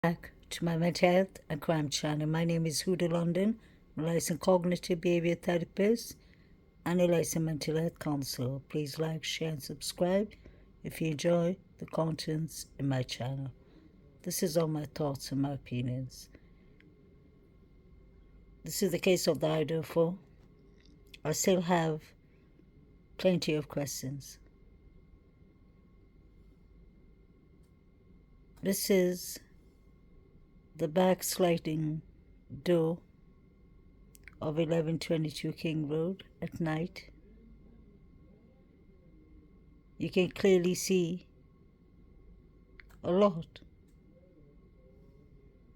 Back to my mental health and crime channel. My name is Huda London. I'm a licensed cognitive behavior therapist and a licensed mental health counselor. Please like, share, and subscribe if you enjoy the contents in my channel. This is all my thoughts and my opinions. This is the case of the Idaho. I still have plenty of questions. This is the backsliding door of 1122 King Road at night. You can clearly see a lot.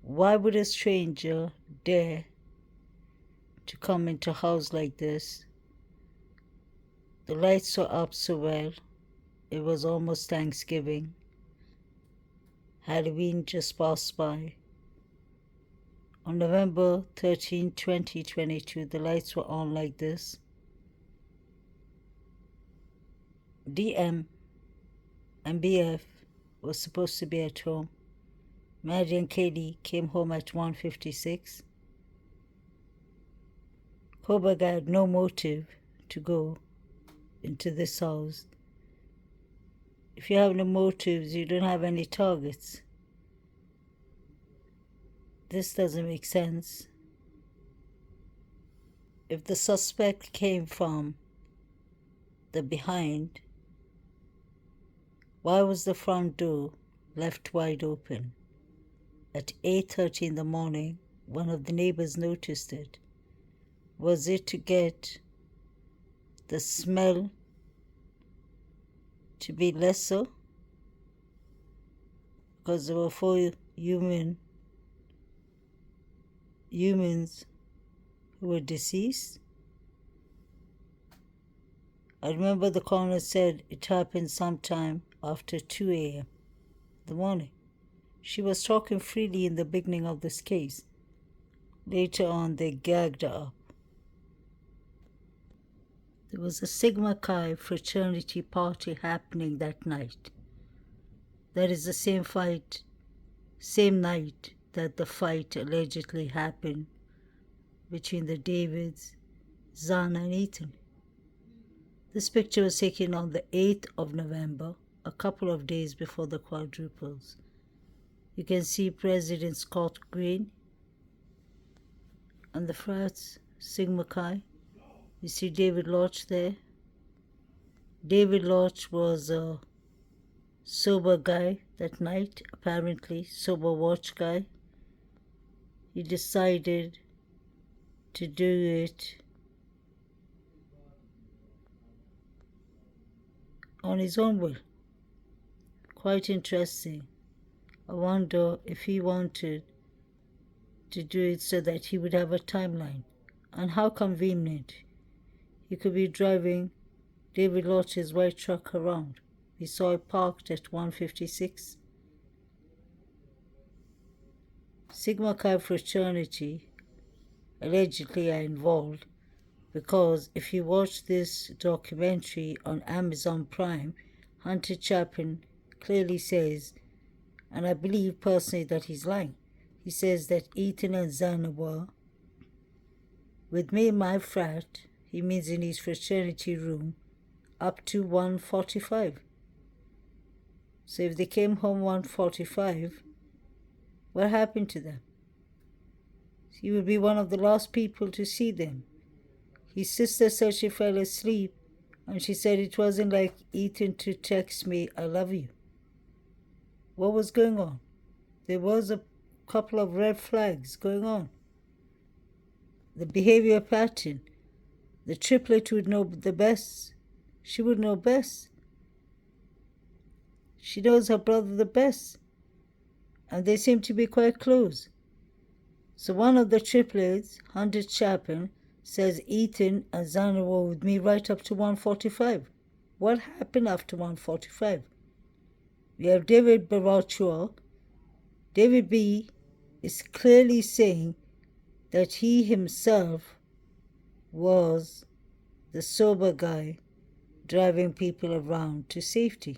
Why would a stranger dare to come into a house like this? The lights were up so well. It was almost Thanksgiving. Halloween just passed by. On November 13, 2022, the lights were on like this. DM and BF were supposed to be at home. Maddie and Katie came home at 1:56. Koberg had no motive to go into this house. If you have no motives, you don't have any targets. This doesn't make sense. If the suspect came from the behind, why was the front door left wide open? At 8:30 in the morning, one of the neighbors noticed it. Was it to get the smell to be lesser? Because there were 4 humans who were deceased. I remember the coroner said it happened sometime after 2 a.m. in the morning. She was talking freely in the beginning of this case. Later on, they gagged her up. There was a Sigma Chi fraternity party happening that night. That is the same night that the fight allegedly happened between the Davids, XANA, and Ethan. This picture was taken on the 8th of November, a couple of days before the quadruples. You can see President Scott Green and the frats, Sigma Chi. You see David Lodge there. David Lodge was a sober guy that night, apparently, sober watch guy. He decided to do it on his own will. Quite interesting. I wonder if he wanted to do it so that he would have a timeline. And how convenient. He could be driving David Lodge's white truck around. We saw it parked at 1:56. Sigma Chi fraternity allegedly are involved because if you watch this documentary on Amazon Prime, Hunter Chapin clearly says, and I believe personally that he's lying, he says that Ethan and XANA were with me in my frat, he means in his fraternity room, up to 1:45. So if they came home 1:45, what happened to them? He would be one of the last people to see them. His sister said she fell asleep, and she said it wasn't like Ethan to text me, "I love you." What was going on? There was a couple of red flags going on. The behavior pattern. The triplet would know the best. She would know best. She knows her brother the best. And they seem to be quite close. So one of the triplets, Hunter Chapin, says Ethan and XANA were with me right up to 1:45. What happened after 1:45? We have David Barachua. David B. is clearly saying that he himself was the sober guy driving people around to safety,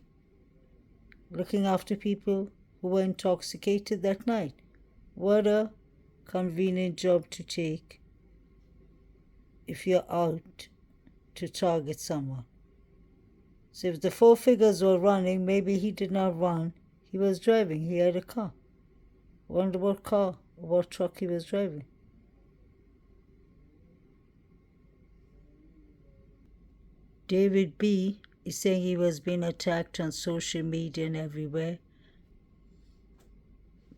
looking after people who were intoxicated that night. What a convenient job to take if you're out to target someone. So if the four figures were running, maybe he did not run. He was driving. He had a car. Wonder what car or what truck he was driving. David B. is saying he was being attacked on social media and everywhere.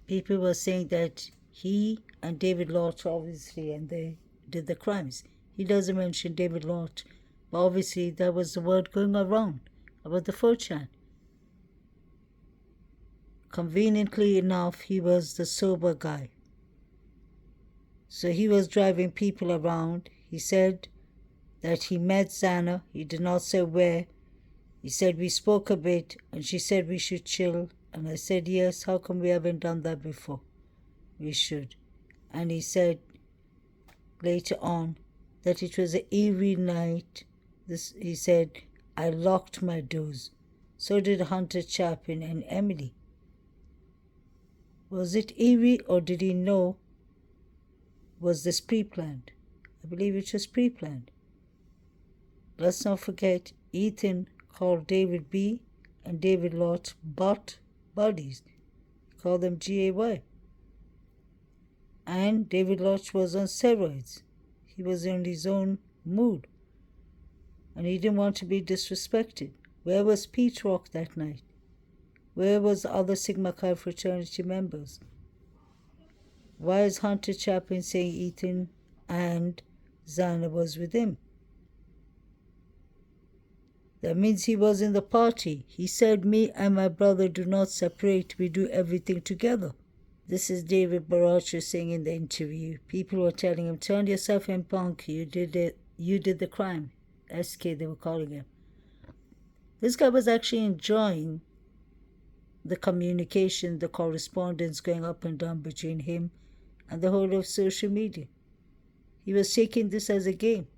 People were saying that he and David Lott, obviously, and they did the crimes. He doesn't mention David Lott, but obviously that was the word going around about the 4chan. Conveniently enough, he was the sober guy. So he was driving people around. He said that he met XANA. He did not say where. He said we spoke a bit and she said we should chill. And I said, yes, how come we haven't done that before? We should. And he said later on that it was an eerie night. He said, I locked my doors. So did Hunter Chapin and Emily. Was it eerie or did he know? Was this pre-planned? I believe it was pre-planned. Let's not forget, Ethan called David B. and David Lott buddies. He called them GAY. And David Lott was on steroids. He was in his own mood. And he didn't want to be disrespected. Where was Pete Rock that night? Where was the other Sigma Chi fraternity members? Why is Hunter Chapin saying Ethan and XANA was with him? That means he was in the party. He said, me and my brother do not separate. We do everything together. This is David Baracho saying in the interview. People were telling him, turn yourself in, punk. You did it. You did the crime. SK, they were calling him. This guy was actually enjoying the communication, the correspondence going up and down between him and the whole of social media. He was taking this as a game.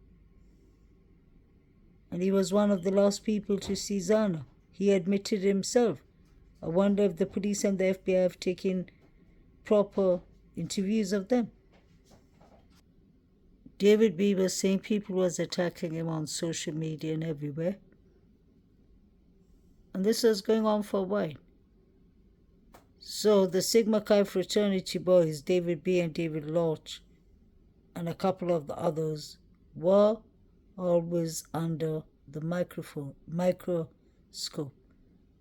And he was one of the last people to see XANA. He admitted himself. I wonder if the police and the FBI have taken proper interviews of them. David B. was saying people was attacking him on social media and everywhere. And this was going on for a while. So the Sigma Chi fraternity boys, David B. and David Lott, and a couple of the others, were always under the microscope.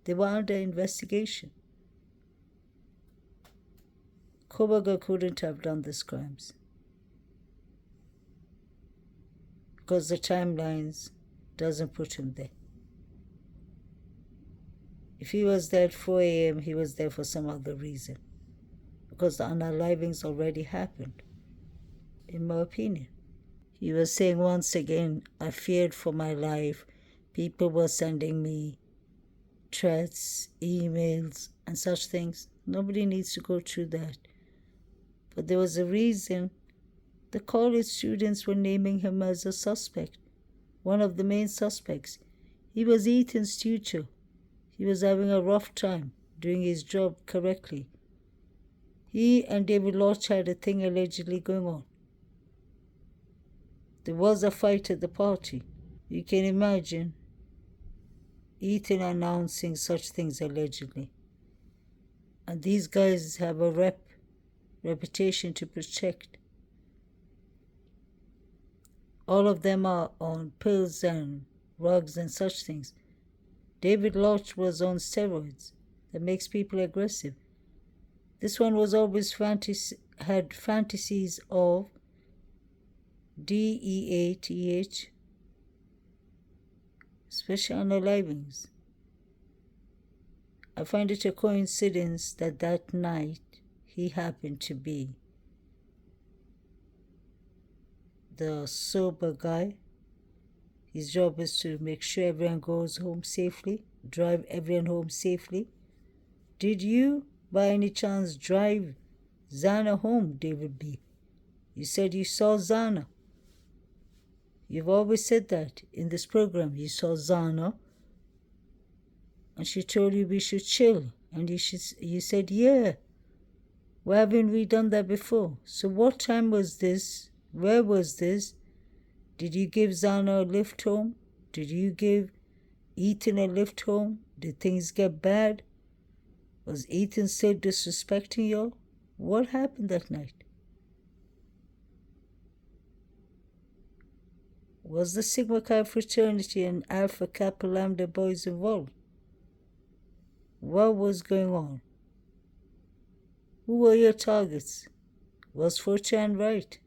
They were under investigation. Kobaga couldn't have done these crimes because the timelines doesn't put him there. If he was there at 4 a.m., he was there for some other reason, because the unalivings already happened, in my opinion. He was saying once again, I feared for my life. People were sending me threats, emails, and such things. Nobody needs to go through that. But there was a reason. The college students were naming him as a suspect, one of the main suspects. He was Ethan's tutor. He was having a rough time doing his job correctly. He and David Lott had a thing allegedly going on. There was a fight at the party. You can imagine Ethan announcing such things allegedly. And these guys have a reputation to protect. All of them are on pills and drugs and such things. David Lott was on steroids. That makes people aggressive. This one was always had fantasies of DEATH, especially unalivings. I find it a coincidence that that night he happened to be the sober guy. His job is to make sure everyone goes home safely, drive everyone home safely. Did you, by any chance, drive XANA home, David B? You said you saw XANA. You've always said that in this program. You saw XANA, and she told you we should chill And you said, yeah. Why haven't we done that before? So what time was this? Where was this? Did you give XANA a lift home? Did you give Ethan a lift home? Did things get bad? Was Ethan still disrespecting you? What happened that night? Was the Sigma Chi fraternity and Alpha Kappa Lambda boys involved? What was going on? Who were your targets? Was 4chan right?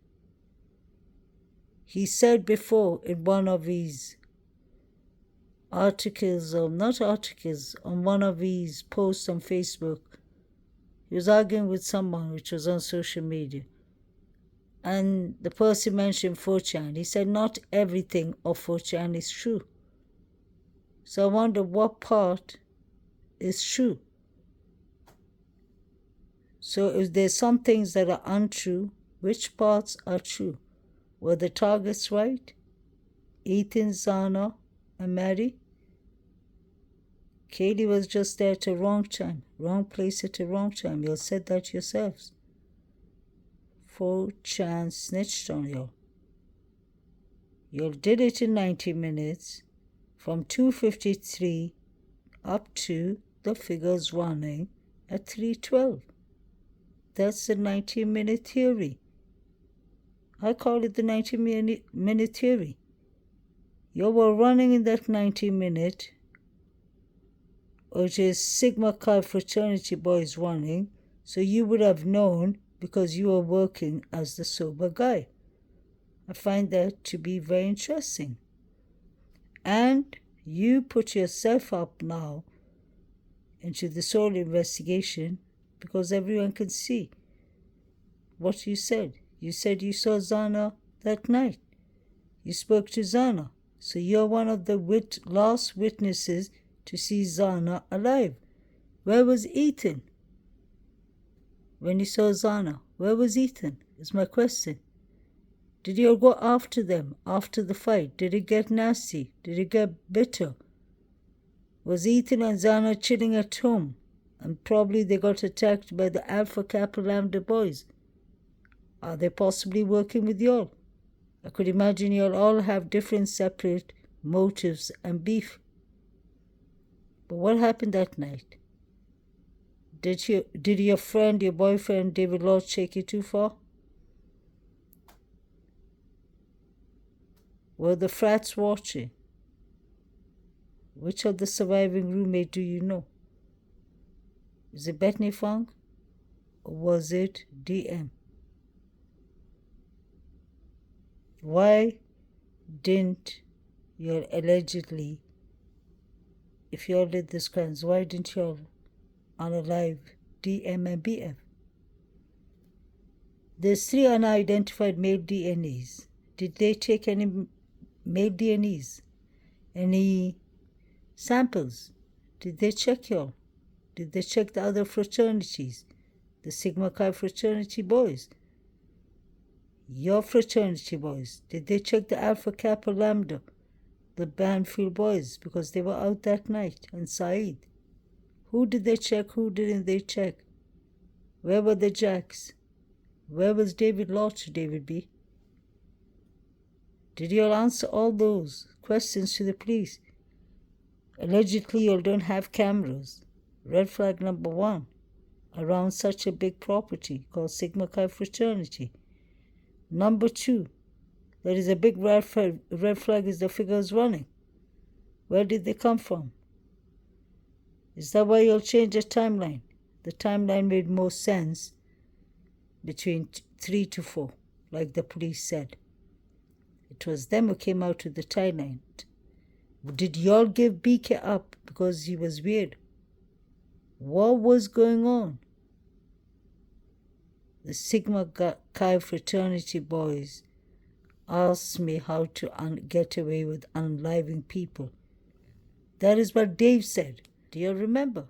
He said before in one of his articles, or not articles, on one of his posts on Facebook, he was arguing with someone which was on social media. And the person mentioned 4chan. He said not everything of 4chan is true. So I wonder what part is true. So if there's some things that are untrue, which parts are true? Were the targets right? Ethan, XANA, and Mary? Katie was just there at the wrong time, wrong place at the wrong time. You said that yourselves. 4chan snitched on you. You did it in 90 minutes, from 2:53 up to the figures running at 3:12. That's the 90-minute theory. I call it the 90-minute theory. You were running in that 90-minute, which is Sigma Chi fraternity boys running, so you would have known because you were working as the sober guy. I find that to be very interesting. And you put yourself up now into this whole investigation because everyone can see what you said. You said you saw XANA that night. You spoke to XANA. So you're one of the last witnesses to see XANA alive. Where was Ethan when you saw XANA? Where was Ethan is my question. Did you go after them after the fight? Did it get nasty? Did it get bitter? Was Ethan and XANA chilling at home? And probably they got attacked by the Alpha Kappa Lambda boys. Are they possibly working with y'all? I could imagine y'all all have different separate motives and beef. But what happened that night? Did your friend, your boyfriend, David Lord, take you too far? Were the frats watching? Which of the surviving roommate do you know? Is it Bethany Funk or was it DM? Why didn't you allegedly, if you all did this crimes, why didn't you all unalive DM and BF? There's 3 unidentified male DNAs. Did they take any male DNAs? Any samples? Did they check y'all? Did they check the other fraternities? The Sigma Chi fraternity boys? Your fraternity boys? Did they check the Alpha Kappa Lambda, the Banfield boys, because they were out that night, and Saeed? Who did they check? Who didn't they check? Where were the Jacks? Where was David Lodge, David B? Did you all answer all those questions to the police? Allegedly, you all don't have cameras. Red flag number 1, around such a big property called Sigma Chi fraternity. Number 2, there is a big red flag is the figures running. Where did they come from? Is that why you'll change the timeline? The timeline made more sense between 3 to 4, like the police said. It was them who came out with the timeline. Did y'all give BK up because he was weird? What was going on? The Sigma Chi fraternity boys asked me how to get away with unaliving people. That is what Dave said. Do you remember?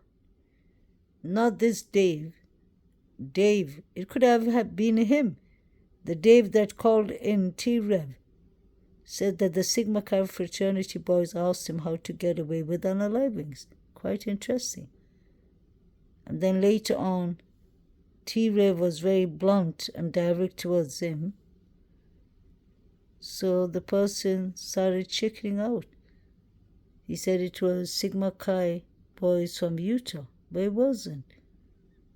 Not this Dave. Dave, it could have been him. The Dave that called in T-Rev said that the Sigma Chi fraternity boys asked him how to get away with unalivings. Quite interesting. And then later on, T-Ray was very blunt and direct towards him. So the person started chickening out. He said it was Sigma Chi boys from Utah, but it wasn't.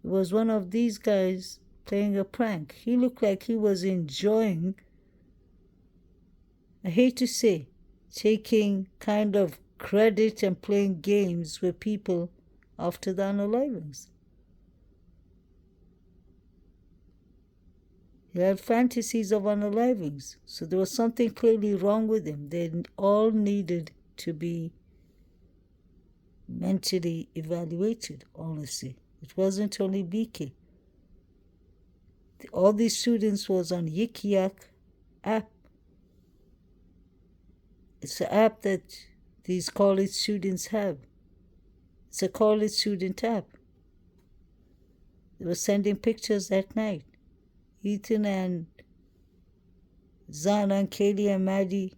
It was one of these guys playing a prank. He looked like he was enjoying, I hate to say, taking kind of credit and playing games with people after the unalivings. He had fantasies of unalivings, so there was something clearly wrong with him. They all needed to be mentally evaluated, honestly. It wasn't only BK. All these students was on Yik Yak app. It's an app that these college students have. It's a college student app. They were sending pictures that night. Ethan and Xana and Kaylee and Maddie,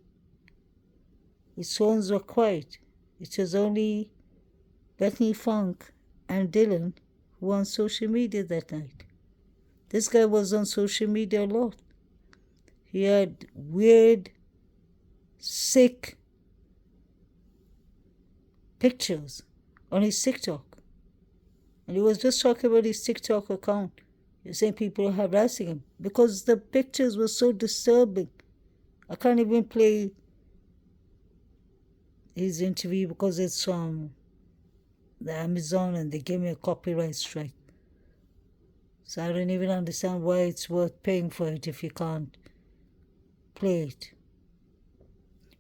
his phones were quiet. It was only Bethany Funk and Dylan who were on social media that night. This guy was on social media a lot. He had weird, sick pictures on his TikTok. And he was just talking about his TikTok account. He was saying people are harassing him because the pictures were so disturbing. I can't even play his interview because it's from the Amazon and they gave me a copyright strike. So I don't even understand why it's worth paying for it if you can't play it.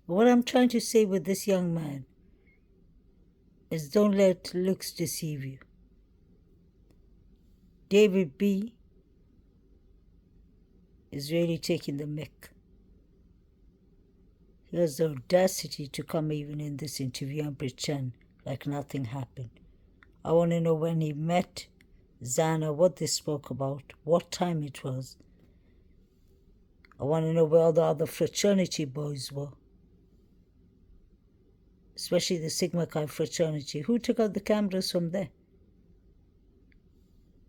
But what I'm trying to say with this young man is don't let looks deceive you. David B. is really taking the mick. He has the audacity to come even in this interview and pretend like nothing happened. I want to know when he met Xana, what they spoke about, what time it was. I want to know where all the other fraternity boys were, especially the Sigma Chi fraternity. Who took out the cameras from there?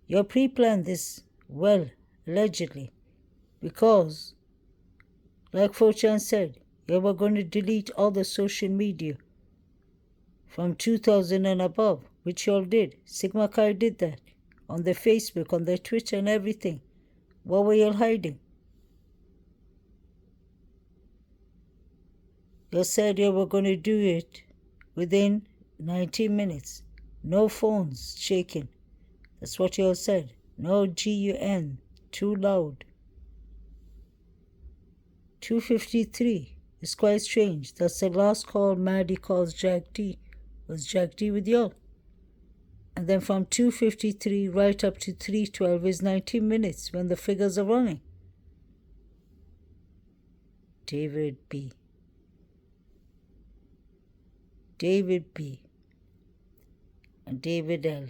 You pre-planned this well, allegedly, because, like Fochan said, you were going to delete all the social media from 2000 and above, which you all did. Sigma Chi did that on their Facebook, on their Twitter and everything. What were you all hiding? You said you were going to do it within 19 minutes. No phones shaking. That's what you all said. No GUN. Too loud. 2:53. It's quite strange. That's the last call Maddie calls Jack D. Was Jack D with y'all? And then from 2:53 right up to 3:12 is 19 minutes when the figures are running. David B. David B. and David L.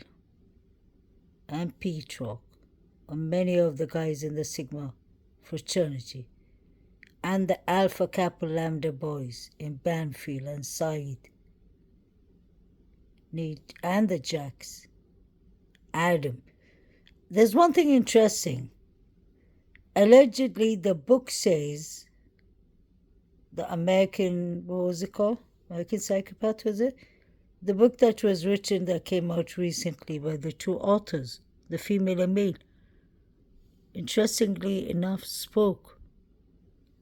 and Pete Rock, and many of the guys in the Sigma fraternity, and the Alpha Kappa Lambda boys in Banfield and Said, and the Jacks, Adam. There's one thing interesting. Allegedly, the book says, the American, what was it called? American Psychopath, was it? The book that was written that came out recently by the two authors, the female and male, interestingly enough spoke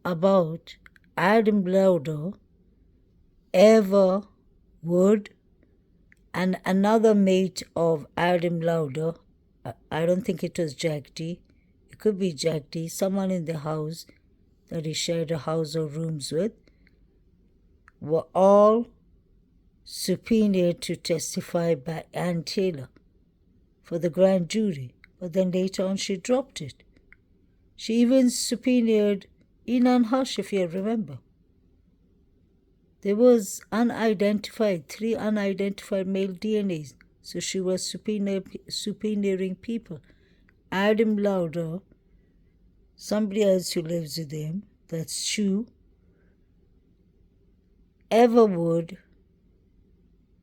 about Adam Lauder, Eva Wood, and another mate of Adam Lauder. I don't think it was Jack D. It could be Jack D, someone in the house that he shared a house or rooms with, were all subpoenaed to testify by Ann Taylor for the grand jury, but then later on she dropped it. She even subpoenaed Enan Hush, if you remember. There was three unidentified male DNAs, so she was subpoenaing people. Adam Lauder, somebody else who lives with him, that's Sue, Everwood,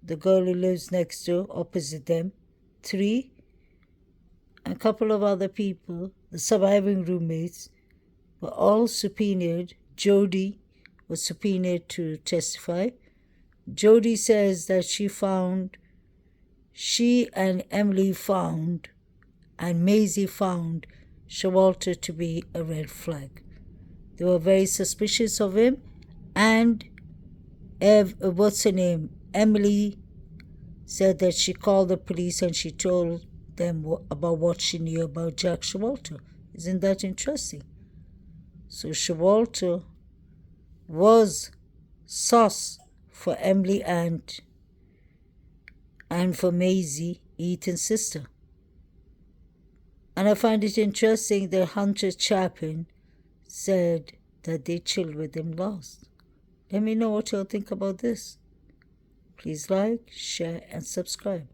the girl who lives next door, opposite them, 3, and a couple of other people, the surviving roommates, were all subpoenaed. Jody was subpoenaed to testify. Jody says that she and Emily found, and Maisie found, Showalter to be a red flag. They were very suspicious of him, and Emily said that she called the police and she told them about what she knew about Jack Showalter. Isn't that interesting? So Showalter was sus for Emily and for Maisie, Ethan's sister. And I find it interesting that Hunter Chapin said that they chilled with him last. Let me know what y'all think about this. Please like, share, and subscribe.